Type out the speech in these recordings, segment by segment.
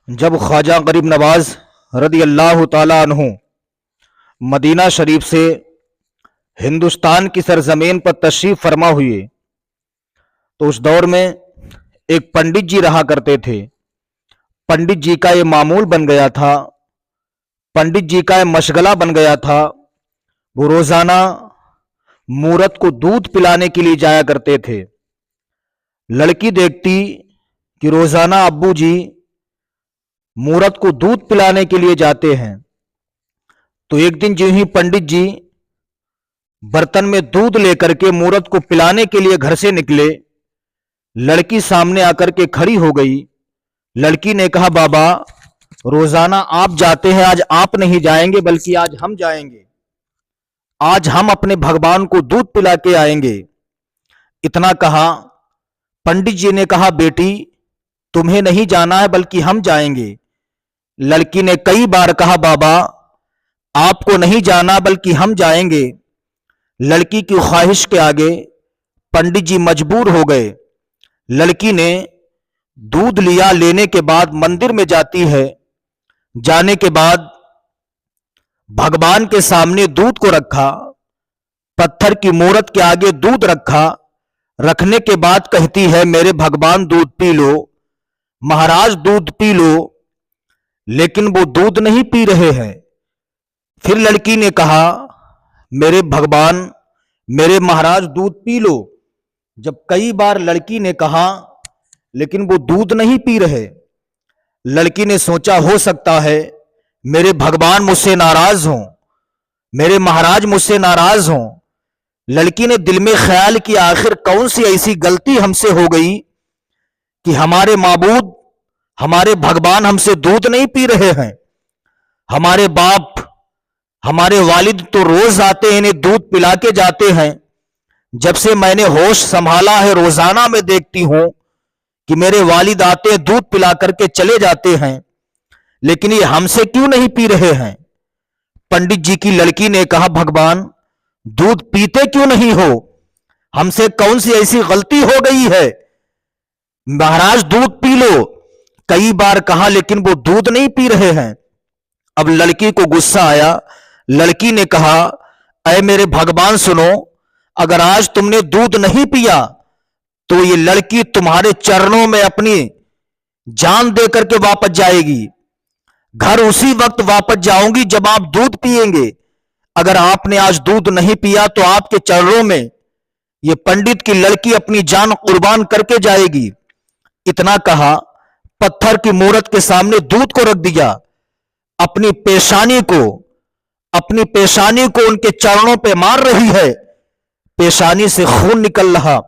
جب خواجہ غریب نواز رضی اللہ تعالیٰ عنہ مدینہ شریف سے ہندوستان کی سرزمین پر تشریف فرما ہوئے تو اس دور میں ایک پنڈت جی رہا کرتے تھے۔ پنڈت جی کا یہ معمول بن گیا تھا، پنڈت جی کا یہ مشغلہ بن گیا تھا، وہ روزانہ مورت کو دودھ پلانے کے لیے جایا کرتے تھے۔ لڑکی دیکھتی کہ روزانہ ابو جی مورت کو دودھ پلانے کے لیے جاتے ہیں، تو ایک دن جو ہی پنڈت جی برتن میں دودھ لے کر کے مورت کو پلانے کے لیے گھر سے نکلے، لڑکی سامنے آ کر کے کھڑی ہو گئی۔ لڑکی نے کہا، بابا روزانہ آپ جاتے ہیں، آج آپ نہیں جائیں گے بلکہ آج ہم جائیں گے، آج ہم اپنے بھگوان کو دودھ پلا کے آئیں گے۔ اتنا کہا، پنڈت جی نے کہا، بیٹی تمہیں نہیں جانا ہے بلکہ ہم جائیں گے۔ لڑکی نے کئی بار کہا، بابا آپ کو نہیں جانا بلکہ ہم جائیں گے۔ لڑکی کی خواہش کے آگے پنڈت جی مجبور ہو گئے۔ لڑکی نے دودھ لیا، لینے کے بعد مندر میں جاتی ہے، جانے کے بعد بھگوان کے سامنے دودھ کو رکھا، پتھر کی مورت کے آگے دودھ رکھا، رکھنے کے بعد کہتی ہے، میرے بھگوان دودھ پی لو، مہاراج دودھ پی لو، لیکن وہ دودھ نہیں پی رہے ہیں۔ پھر لڑکی نے کہا، میرے بھگوان میرے مہاراج دودھ پی لو۔ جب کئی بار لڑکی نے کہا لیکن وہ دودھ نہیں پی رہے، لڑکی نے سوچا ہو سکتا ہے میرے بھگوان مجھ سے ناراض ہوں، میرے مہاراج مجھ سے ناراض ہوں۔ لڑکی نے دل میں خیال کیا، آخر کون سی ایسی غلطی ہم سے ہو گئی کہ ہمارے معبود ہمارے بھگوان ہم سے دودھ نہیں پی رہے ہیں۔ ہمارے باپ ہمارے والد تو روز آتے ہیں، انہیں دودھ پلا کے جاتے ہیں۔ جب سے میں نے ہوش سنبھالا ہے روزانہ میں دیکھتی ہوں کہ میرے والد آتے ہیں، دودھ پلا کر کے چلے جاتے ہیں، لیکن یہ ہم سے کیوں نہیں پی رہے ہیں؟ پنڈت جی کی لڑکی نے کہا، بھگوان دودھ پیتے کیوں نہیں ہو؟ ہم سے کون سی ایسی غلطی ہو گئی ہے؟ مہاراج دودھ پی لو، کئی بار کہا لیکن وہ دودھ نہیں پی رہے ہیں۔ اب لڑکی کو غصہ آیا، لڑکی نے کہا، اے میرے بھگوان سنو، اگر آج تم نے دودھ نہیں پیا تو یہ لڑکی تمہارے چرنوں میں اپنی جان دے کر کے واپس جائے گی، گھر اسی وقت واپس جاؤں گی جب آپ دودھ پیئیں گے۔ اگر آپ نے آج دودھ نہیں پیا تو آپ کے چرنوں میں یہ پنڈت کی لڑکی اپنی جان قربان کر کے جائے گی۔ اتنا کہا، پتھر کی مورت کے سامنے دودھ کو رکھ دیا، اپنی پیشانی کو ان کے چرنوں پہ مار رہی ہے۔ پیشانی سے خون نکل رہا،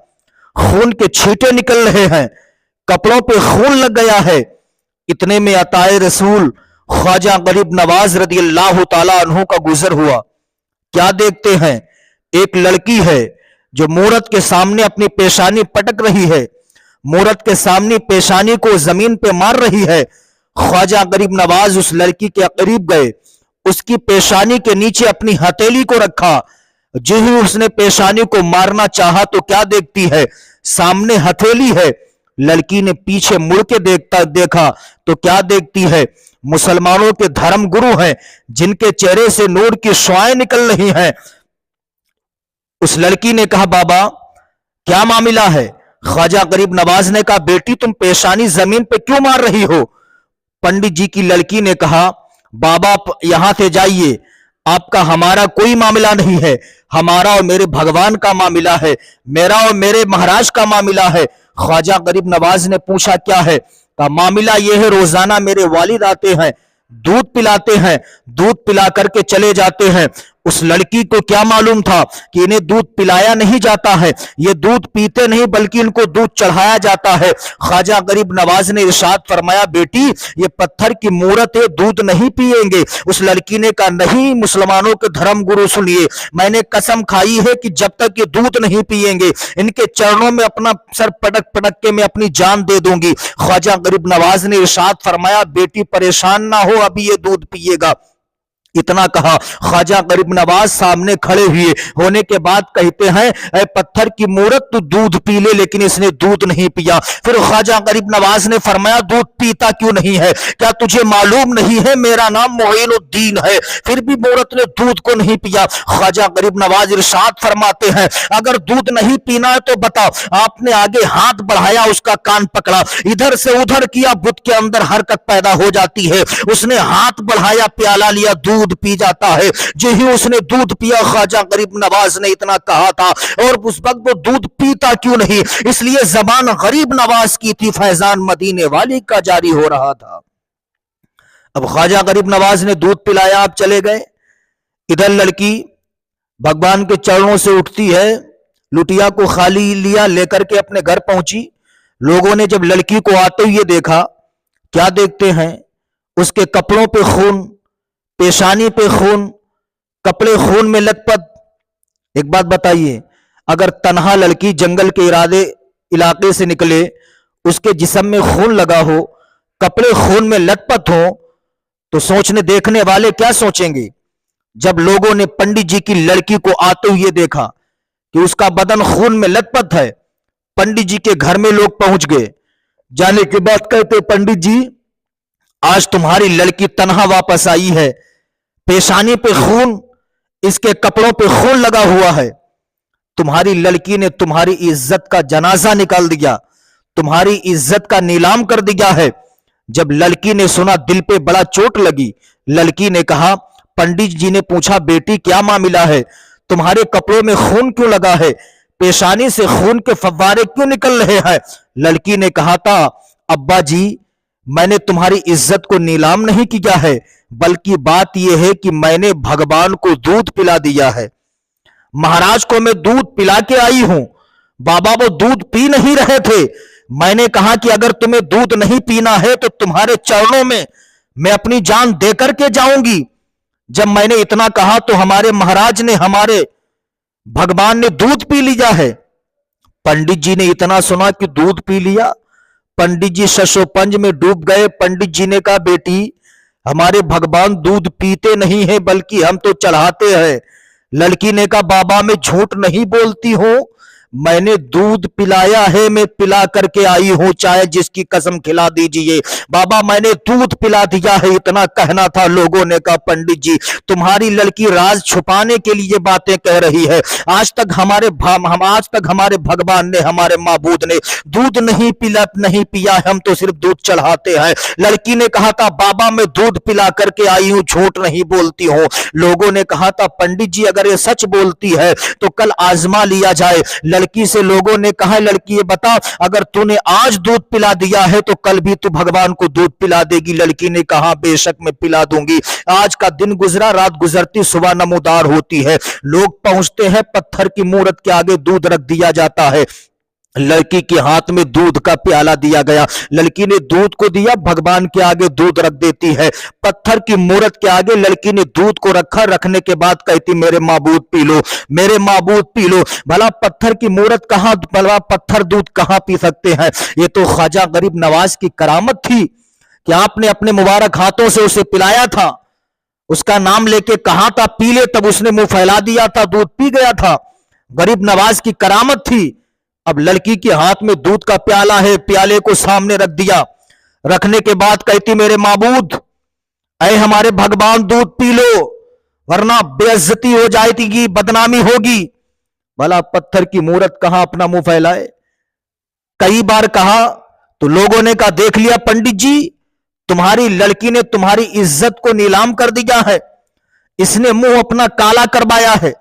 خون کے چھینٹے نکل رہے ہیں، کپڑوں پہ خون لگ گیا ہے۔ اتنے میں عطائے رسول خواجہ غریب نواز رضی اللہ تعالیٰ عنہ کا گزر ہوا۔ کیا دیکھتے ہیں؟ ایک لڑکی ہے جو مورت کے سامنے اپنی پیشانی پٹک رہی ہے، مورت کے سامنے پیشانی کو زمین پہ مار رہی ہے۔ خواجہ غریب نواز اس لڑکی کے قریب گئے، اس کی پیشانی کے نیچے اپنی ہتھیلی کو رکھا۔ جو ہی اس نے پیشانی کو مارنا چاہا تو کیا دیکھتی ہے؟ سامنے ہتھیلی ہے۔ لڑکی نے پیچھے مڑ کے دیکھا تو کیا دیکھتی ہے؟ مسلمانوں کے دھرم گرو ہیں جن کے چہرے سے نور کی شعائیں نکل رہی ہیں۔ اس لڑکی نے کہا، بابا کیا معاملہ ہے؟ خواجہ غریب نواز نے کہا، بیٹی تم پیشانی زمین پہ کیوں مار رہی ہو؟ پنڈت جی کی لڑکی نے کہا، بابا یہاں سے جائیے، آپ کا ہمارا کوئی معاملہ نہیں ہے، ہمارا اور میرے بھگوان کا معاملہ ہے، میرا اور میرے مہاراج کا معاملہ ہے۔ خواجہ غریب نواز نے پوچھا، کیا ہے؟ کہا، معاملہ یہ ہے، روزانہ میرے والد آتے ہیں، دودھ پلاتے ہیں، دودھ پلا کر کے چلے جاتے ہیں۔ اس لڑکی کو کیا معلوم تھا کہ انہیں دودھ پلایا نہیں جاتا ہے، یہ دودھ پیتے نہیں بلکہ ان کو دودھ چڑھایا جاتا ہے۔ خواجہ غریب نواز نے ارشاد فرمایا، بیٹی یہ پتھر کی مورت ہے، دودھ نہیں پیئیں گے۔ اس لڑکی نے کہا، نہیں مسلمانوں کے دھرم گرو سنیے، میں نے قسم کھائی ہے کہ جب تک یہ دودھ نہیں پیئیں گے ان کے چرنوں میں اپنا سر پٹک پٹک کے میں اپنی جان دے دوں گی۔ خواجہ غریب نواز نے ارشاد فرمایا، بیٹی پریشان نہ ہو، ابھی یہ دودھ پیے گا۔ इतना कहा। ख्वाजा गरीब नवाज सामने खड़े हुए होने के बाद कहते हैं, ऐ पत्थर की मूरत, तू दूध पी ले, लेकिन इसने दूध नहीं पिया। फिर ख्वाजा गरीब नवाज ने फरमाया, दूध पीता क्यों नहीं है? क्या तुझे मालूम नहीं है मेरा नाम मोइनुद्दीन है? फिर भी मूरत ने दूध को नहीं पिया। ख्वाजा गरीब नवाज इरशाद फरमाते हैं, अगर दूध नहीं पीना है तो बताओ। आपने आगे हाथ बढ़ाया, उसका कान पकड़ा, इधर से उधर किया, बुत के अंदर हरकत पैदा हो जाती है। उसने हाथ बढ़ाया, प्याला लिया, दूध पी जाता है। जो ही उसने दूध पिया, ख्वाजा गरीब नवाज ने इतना कहा था, और उस वक्त वो दूध पीता क्यों नहीं? इसलिए जबान गरीब नवाज की थी, फैजान मदीने वाली का जारी हो रहा था। अब ख्वाजा गरीब नवाज ने दूध पिलाया, आप चले गए। इधर लड़की भगवान के चरणों से उठती है, लुटिया को खाली लिया, लेकर के अपने घर पहुंची। लोगों ने जब लड़की को आते हुए देखा, क्या देखते हैं? उसके कपड़ों पे खून, पेशानी पे खून, कपड़े खून में लथपथ। एक बात बताइए, अगर तन्हा लड़की जंगल के इलाके से निकले, उसके जिस्म में खून लगा हो, कपड़े खून में लथपथ हो, तो सोचने देखने वाले क्या सोचेंगे? जब लोगों ने पंडित जी की लड़की को आते हुए देखा कि उसका बदन खून में लथपथ है, पंडित जी के घर में लोग पहुंच गए। जाने के बाद कहते, पंडित जी आज तुम्हारी लड़की तन्हा वापस आई है, पेशानी पे खून, इसके कपड़ों पे खून लगा हुआ है। तुम्हारी लड़की ने तुम्हारी इज्जत का जनाजा निकाल दिया, तुम्हारी इज्जत का नीलाम कर दिया है। जब लड़की ने सुना, दिल पे बड़ा चोट लगी। लड़की ने कहा, पंडित जी ने पूछा, बेटी क्या मामला है? तुम्हारे कपड़ों में खून क्यों लगा है? पेशानी से खून के फव्वारे क्यों निकल रहे हैं? लड़की ने कहा था, अब्बा जी मैंने तुम्हारी इज्जत को नीलाम नहीं किया है, बल्कि बात यह है कि मैंने भगवान को दूध पिला दिया है। महाराज को मैं दूध पिला के आई हूं। बाबा वो दूध पी नहीं रहे थे। मैंने कहा कि अगर तुम्हें दूध नहीं पीना है तो तुम्हारे चरणों में मैं अपनी जान दे करके जाऊंगी। जब मैंने इतना कहा तो हमारे महाराज ने, हमारे भगवान ने दूध पी लिया है। पंडित जी ने इतना सुना कि दूध पी लिया, पंडित जी शशोपंज में डूब गए। पंडित जी ने कहा, बेटी हमारे भगवान दूध पीते नहीं है, बल्कि हम तो चढ़ाते हैं। लड़की ने कहा, बाबा मैं झूठ नहीं बोलती हूं, मैंने दूध पिलाया है, मैं पिला करके आई हूं, चाहे जिसकी कसम खिला दीजिए, बाबा मैंने दूध पिला दिया है। इतना कहना था। लोगों ने कहा, पंडित जी तुम्हारी लड़की राज छुपाने के लिए बातें कह रही है। आज तक हमारे भगवान ने, हमारे माबूद ने दूध नहीं पिया, हम तो सिर्फ दूध चढ़ाते हैं। लड़की ने कहा था, बाबा मैं दूध पिला करके आई हूं, झूठ नहीं बोलती हूं। लोगों ने कहा था, पंडित जी अगर ये सच बोलती है तो कल आजमा लिया जाए। लड़की से लोगों ने कहा, लड़की ये बता, अगर तूने आज दूध पिला दिया है तो कल भी तू भगवान को दूध पिला देगी? लड़की ने कहा, बेशक मैं पिला दूंगी। आज का दिन गुजरा, रात गुजरती, सुबह नमोदार होती है, लोग पहुंचते हैं, पत्थर की मूरत के आगे दूध रख दिया जाता है। लड़की के हाथ में दूध का प्याला दिया गया। लड़की ने दूध को दिया, भगवान के आगे दूध रख देती है। पत्थर की मूरत के आगे लड़की ने दूध को रखा, रखने के बाद कहती, मेरे माबूद पी लो, मेरे माबूद पी लो। भला पत्थर की मूरत कहां, भला पत्थर दूध कहां पी सकते हैं? ये तो ख्वाजा गरीब नवाज की करामत थी कि आपने अपने मुबारक हाथों से उसे पिलाया था, उसका नाम लेके कहा था पी ले, तब उसने मुंह फैला दिया था, दूध पी गया था। गरीब नवाज की करामत थी। अब लड़की के हाथ में दूध का प्याला है, प्याले को सामने रख दिया। रखने के बाद कहती, मेरे माबूद ऐ हमारे भगवान दूध पी लो, वरना बेइज्जती हो जाएगी, बदनामी होगी। भला पत्थर की मूरत कहां अपना मुंह फैलाए? कई बार कहा तो लोगों ने कहा, देख लिया पंडित जी, तुम्हारी लड़की ने तुम्हारी इज्जत को नीलाम कर दिया है, इसने मुंह अपना काला करवाया है।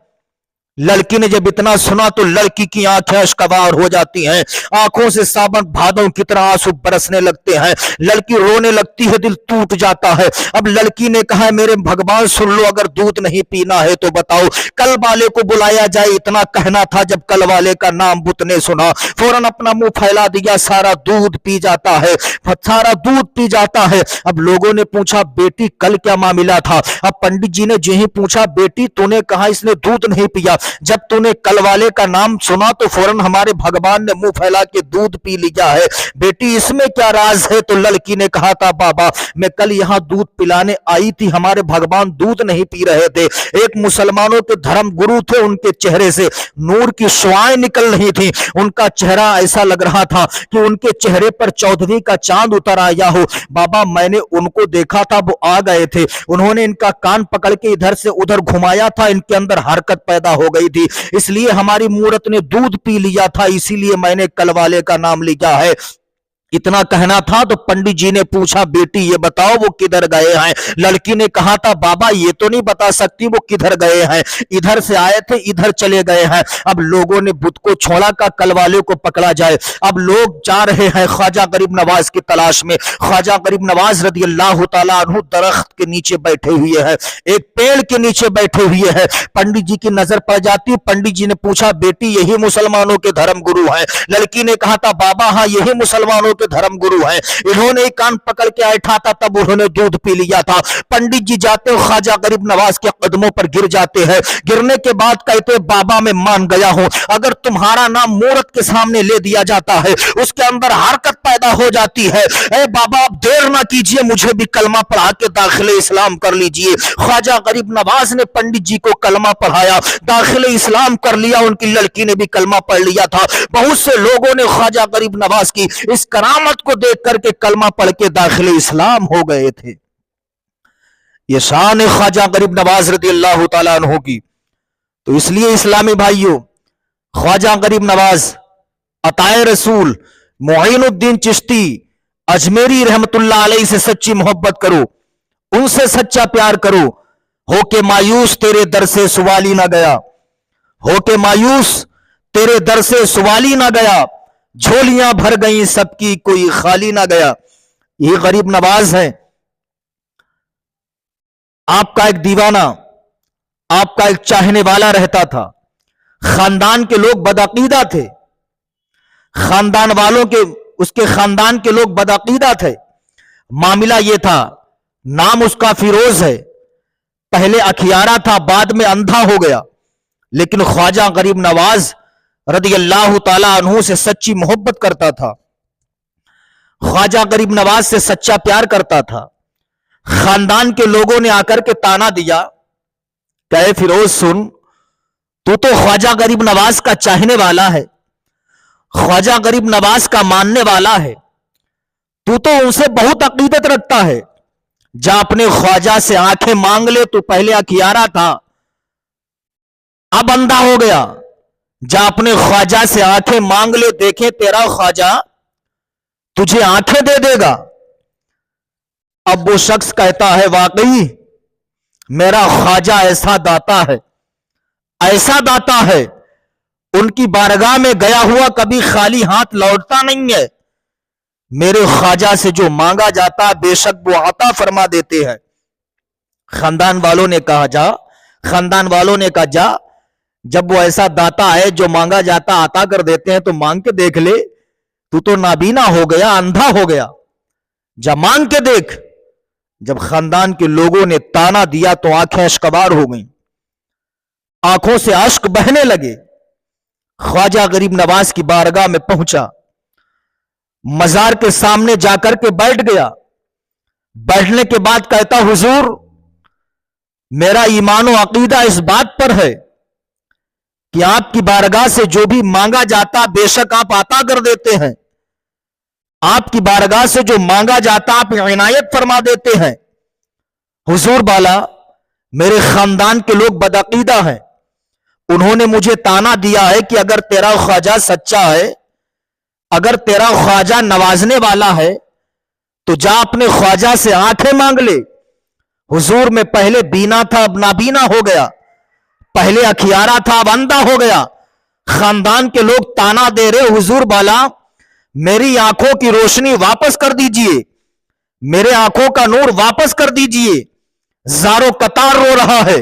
लड़की ने जब इतना सुना तो लड़की की आंखें अश्कवार हो जाती हैं, आंखों से सावन भादों की तरह आंसू बरसने लगते हैं। लड़की रोने लगती है, दिल टूट जाता है। अब लड़की ने कहा, मेरे भगवान सुन लो, अगर दूध नहीं पीना है तो बताओ, कल वाले को बुलाया जाए। इतना कहना था। जब कल वाले का नाम बुत ने सुना, फौरन अपना मुंह फैला दिया, सारा दूध पी जाता है, सारा दूध पी जाता है। अब लोगों ने पूछा, बेटी कल क्या मामला था? अब पंडित जी ने जो ही पूछा, बेटी तूने कहा इसने दूध नहीं पिया, जब तूने कल वाले का नाम सुना तो फौरन हमारे भगवान ने मुंह फैला के दूध पी लिया है, बेटी इसमें क्या राज है? तो लड़की ने कहा था बाबा मैं कल यहाँ दूध पिलाने आई थी, हमारे भगवान दूध नहीं पी रहे थे, एक मुसलमानों के धर्म गुरु थे, उनके चेहरे से नूर की शुआएं निकल रही थी, उनका चेहरा ऐसा लग रहा था कि उनके चेहरे पर चौदहवीं का चांद उतर आया हो। बाबा मैंने उनको देखा था, वो आ गए थे, उन्होंने इनका कान पकड़ के इधर से उधर घुमाया था, इनके अंदर हरकत पैदा हो गई थी, इसलिए हमारी मूरत ने दूध पी लिया था, इसीलिए मैंने कल वाले का नाम लिया है। इतना कहना था तो पंडित जी ने पूछा बेटी ये बताओ वो किधर गए हैं? लड़की ने कहा था बाबा ये तो नहीं बता सकती वो किधर गए हैं, इधर से आए थे इधर चले गए हैं। अब लोगों ने बुत को छोड़ा का कल वाले को पकड़ा जाए। अब लोग जा रहे हैं ख्वाजा गरीब नवाज की तलाश में। ख्वाजा गरीब नवाज रदी अल्लाह तआला अन्हु दरख्त के नीचे बैठे हुए हैं, एक पेड़ के नीचे बैठे हुए हैं। पंडित जी की नजर पड़ जाती, पंडित जी ने पूछा बेटी यही मुसलमानों के धर्म गुरु हैं? लड़की ने कहा था बाबा हाँ यही मुसलमानों के धर्म गुरु हैं, इन्होंने कान पकड़ के ऐठा था तब उन्होंने दूध पी लिया था। पंडित जी जाते हो ख्वाजा गरीब नवाज के कदमों पर गिर जाते हैं, गिरने के बाद कहते बाबा मैं मान गया हूं, अगर तुम्हारा नाम मूरत के सामने ले दिया जाता है उसके अंदर हरकत पैदा हो जाती है, ए बाबा आप देर ना कीजिए मुझे भी कलमा पढ़ा के दाखिले इस्लाम कर लीजिए। ख्वाजा गरीब नवाज ने पंडित जी को कलमा पढ़ाया, दाखिले इस्लाम कर लिया, उनकी लड़की ने भी कलमा पढ़ लिया था। बहुत से लोगों ने ख्वाजा गरीब नवाज की इस करामत को देख करके कलमा पढ़ के दाखिले इस्लाम हो गए थे। ये शान ख्वाजा गरीब नवाज रदी अल्लाह तआला अन्हु की। तो इसलिए इस्लामी भाइयों ख्वाजा गरीब नवाज, अताए रसूल, मोइनुद्दीन चिश्ती अजमेरी रहमतुल्लाह अलैहि से सच्ची मोहब्बत करो, उनसे सच्चा प्यार करो। होके मायूस तेरे दर से सवाली ना गया, होके मायूस तेरे दर से सवाली ना गया, झोलियां भर गई सबकी कोई खाली ना गया। ये गरीब नवाज है, आपका एक दीवाना, आपका एक चाहने वाला रहता था। खानदान के लोग बदअकीदा थे, खानदान वालों के, उसके खानदान के लोग बदअकीदा थे। मामला यह था, नाम उसका फिरोज है, पहले अखियारा था बाद में अंधा हो गया, लेकिन ख्वाजा गरीब नवाज रदी अल्लाह तआला अन्हु से सच्ची मोहब्बत करता था, ख्वाजा गरीब नवाज से सच्चा प्यार करता था। खानदान के लोगों ने आकर के ताना दिया, कहे फिरोज सुन, तू तो ख्वाजा गरीब नवाज का चाहने वाला है, ख्वाजा गरीब नवाज का मानने वाला है, तू तो उनसे बहुत अकीदत रखता है, जा अपने ख्वाजा से आंखें मांग ले, तू पहले अखियारा था अब अंधा हो गया, जा अपने ख्वाजा से आंखें मांग ले, देखे तेरा ख्वाजा तुझे आंखें दे देगा। अब वो शख्स कहता है वाकई मेरा ख्वाजा ऐसा दाता है, ऐसा दाता है, उनकी बारगाह में गया हुआ कभी खाली हाथ लौटता नहीं है, मेरे ख्वाजा से जो मांगा जाता बेशक वो अता फरमा देते हैं। खानदान वालों ने कहा जा, खानदान वालों ने कहा जा, जब वो ऐसा दाता है जो मांगा जाता अता कर देते हैं तो मांग के देख ले, तू तो नाबीना हो गया, अंधा हो गया, जा मांग के देख। जब खानदान के लोगों ने ताना दिया तो आंखें अश्कबार हो गईं, आंखों से अश्क बहने लगे। ख्वाजा गरीब नवाज की बारगाह में पहुंचा, मजार के सामने जाकर के बैठ गया। बैठने के बाद कहता हुजूर मेरा ईमान और अकीदा इस बात पर है कि आपकी बारगाह से जो भी मांगा जाता बेशक आप अता कर देते हैं, आपकी बारगाह से जो मांगा जाता आप इनायत फरमा देते हैं। हुजूर बाला मेरे खानदान के लोग बदअकीदा हैं, उन्होंने मुझे ताना दिया है कि अगर तेरा ख्वाजा सच्चा है, अगर तेरा ख्वाजा नवाजने वाला है तो जा अपने ख्वाजा से आंखें मांग ले। हुजूर में पहले बीना था अब नाबीना हो गया, पहले अखियारा था अब अंधा हो गया। खानदान के लोग ताना दे रहे हुजूर बाला मेरी आंखों की रोशनी वापस कर दीजिए, मेरे आंखों का नूर वापस कर दीजिए। जारो कतार रो रहा है,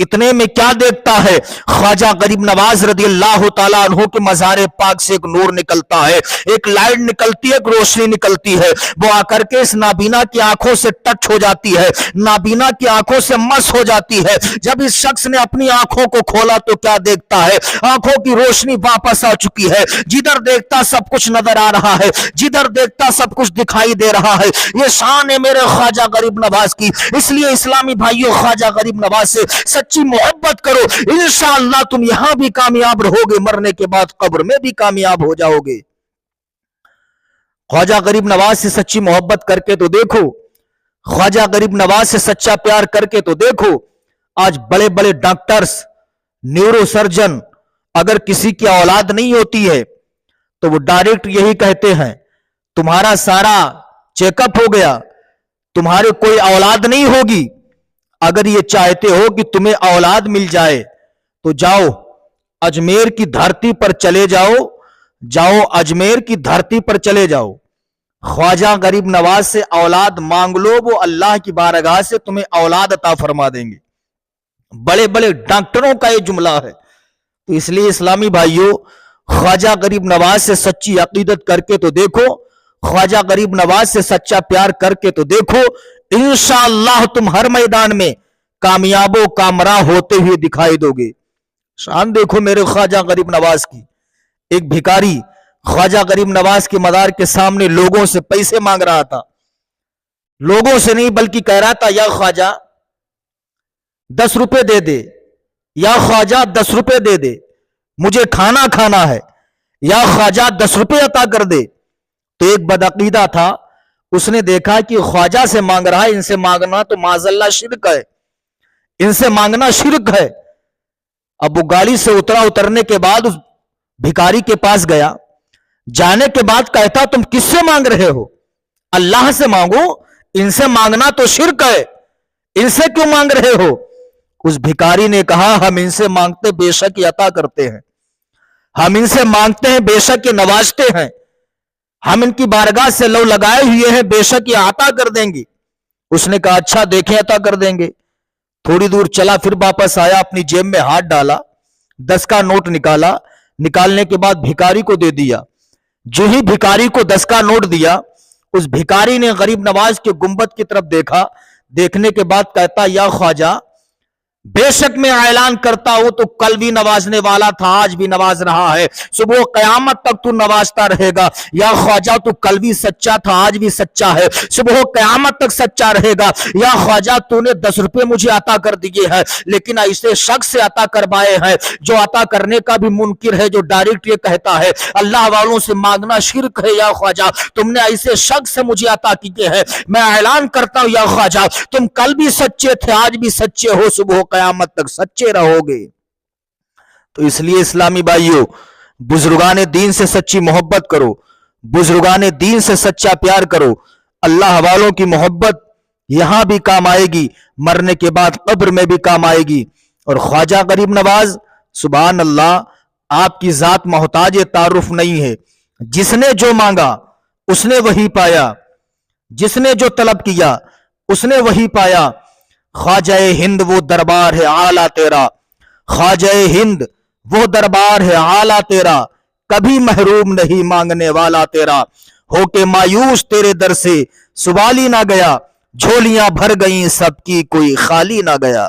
اتنے میں کیا دیکھتا ہے؟ خواجہ غریب نواز رضی اللہ تعالیٰ عنہ کے مزار پاک سے ایک نور نکلتا ہے، ایک لائٹ نکلتی ہے، ایک روشنی نکلتی ہے، وہ آ کر کے اس نابینا کی آنکھوں سے ٹچ ہو جاتی ہے، نابینا کی آنکھوں سے مس ہو جاتی ہے۔ جب اس شخص نے اپنی آنکھوں کو کھولا تو کیا دیکھتا ہے؟ آنکھوں کی روشنی واپس آ چکی ہے، جدھر دیکھتا سب کچھ نظر آ رہا ہے، جدھر دیکھتا سب کچھ دکھائی دے رہا ہے۔ یہ شان ہے میرے خواجہ غریب نواز کی۔ اس لیے اسلامی بھائیوں، خواجہ غریب نواز سے سچی محبت کرو، انشاءاللہ تم یہاں بھی کامیاب رہو گے، مرنے کے بعد قبر میں بھی کامیاب ہو جاؤ گے۔ خواجہ غریب نواز سے سچی محبت کر کے تو دیکھو، خواجہ غریب نواز سے سچا پیار کر کے تو دیکھو۔ آج بڑے بڑے ڈاکٹرز، نیورو سرجن، اگر کسی کی اولاد نہیں ہوتی ہے تو وہ ڈائریکٹ یہی کہتے ہیں تمہارا سارا چیک اپ ہو گیا، تمہارے کوئی اولاد نہیں ہوگی۔ اگر یہ چاہتے ہو کہ تمہیں اولاد مل جائے تو جاؤ اجمیر کی دھرتی پر چلے جاؤ، جاؤ اجمیر کی دھرتی پر چلے جاؤ، خواجہ غریب نواز سے اولاد مانگ لو، وہ اللہ کی بارگاہ سے تمہیں اولاد عطا فرما دیں گے۔ بڑے بڑے ڈاکٹروں کا یہ جملہ ہے۔ تو اس لیے اسلامی بھائیوں، خواجہ غریب نواز سے سچی عقیدت کر کے تو دیکھو، خواجہ غریب نواز سے سچا پیار کر کے تو دیکھو، انشاءاللہ تم ہر میدان میں کامیاب و کامراں ہوتے ہوئے دکھائی دو گے۔ شان دیکھو میرے خواجہ غریب نواز کی۔ ایک بھکاری خواجہ غریب نواز کے مزار کے سامنے لوگوں سے پیسے مانگ رہا تھا، لوگوں سے نہیں بلکہ کہہ رہا تھا یا خواجہ 10 روپے دے دے، یا خواجہ 10 روپے دے دے، مجھے کھانا کھانا ہے، یا خواجہ 10 روپے عطا کر دے۔ تو ایک بدعقیدہ تھا، اس نے دیکھا کہ خواجہ سے مانگ رہا ہے، ان سے مانگنا تو معاذ اللہ شرک ہے، ان سے مانگنا شرک ہے۔ اب وہ گاڑی سے اترنے کے بعد اس بھکاری کے پاس گیا، جانے کے بعد کہتا تم کس سے مانگ رہے ہو؟ اللہ سے مانگو، ان سے مانگنا تو شرک ہے، ان سے کیوں مانگ رہے ہو؟ اس بھکاری نے کہا ہم ان سے مانگتے بے شک یہ عطا کرتے ہیں، ہم ان سے مانگتے ہیں بے شک یہ نوازتے ہیں، ہم ان کی بارگاہ سے لو لگائے ہوئے ہیں، بے شک یہ عطا کر دیں گے۔ اس نے کہا اچھا دیکھیں عطا کر دیں گے۔ تھوڑی دور چلا، پھر واپس آیا، اپنی جیب میں ہاتھ ڈالا، 10 کا نوٹ نکالا، نکالنے کے بعد بھکاری کو دے دیا۔ جو ہی بھکاری کو 10 کا نوٹ دیا، اس بھکاری نے غریب نواز کے گنبد کی طرف دیکھا، دیکھنے کے بعد کہتا یا خواجہ بے شک میں اعلان کرتا ہوں تو کل بھی نوازنے والا تھا، آج بھی نواز رہا ہے، صبح قیامت تک تو نوازتا رہے گا۔ یا خواجہ تو کل بھی سچا تھا، آج بھی سچا ہے، صبح قیامت تک سچا رہے گا۔ یا خواجہ تو نے 10 روپے مجھے عطا کر دیے ہیں، لیکن ایسے شخص سے عطا کروائے ہیں جو عطا کرنے کا بھی منکر ہے، جو ڈائریکٹ یہ کہتا ہے اللہ والوں سے مانگنا شرک ہے۔ یا خواجہ تم نے ایسے شخص سے مجھے عطا کیے ہیں، میں اعلان کرتا ہوں یا خواجہ تم کل بھی سچے تھے، آج بھی سچے ہو، صبح قیامت تک سچے رہو گے۔ تو اس لیے اسلامی بھائیوں، بزرگان دین سے سچی محبت کرو، بزرگان دین سے سچا پیار کرو، اللہ والوں کی محبت یہاں بھی کام آئے گی، مرنے کے بعد قبر میں بھی کام آئے گی۔ اور خواجہ غریب نواز سبحان اللہ، آپ کی ذات محتاج تعارف نہیں ہے، جس نے جو مانگا اس نے وہی پایا، جس نے جو طلب کیا اس نے وہی پایا۔ خواجہ ہند وہ دربار ہے اعلیٰ تیرا، خواجہ ہند وہ دربار ہے اعلیٰ تیرا، کبھی محروم نہیں مانگنے والا تیرا، ہو کے مایوس تیرے در سے سوالی نہ گیا، جھولیاں بھر گئیں سب کی کوئی خالی نہ گیا۔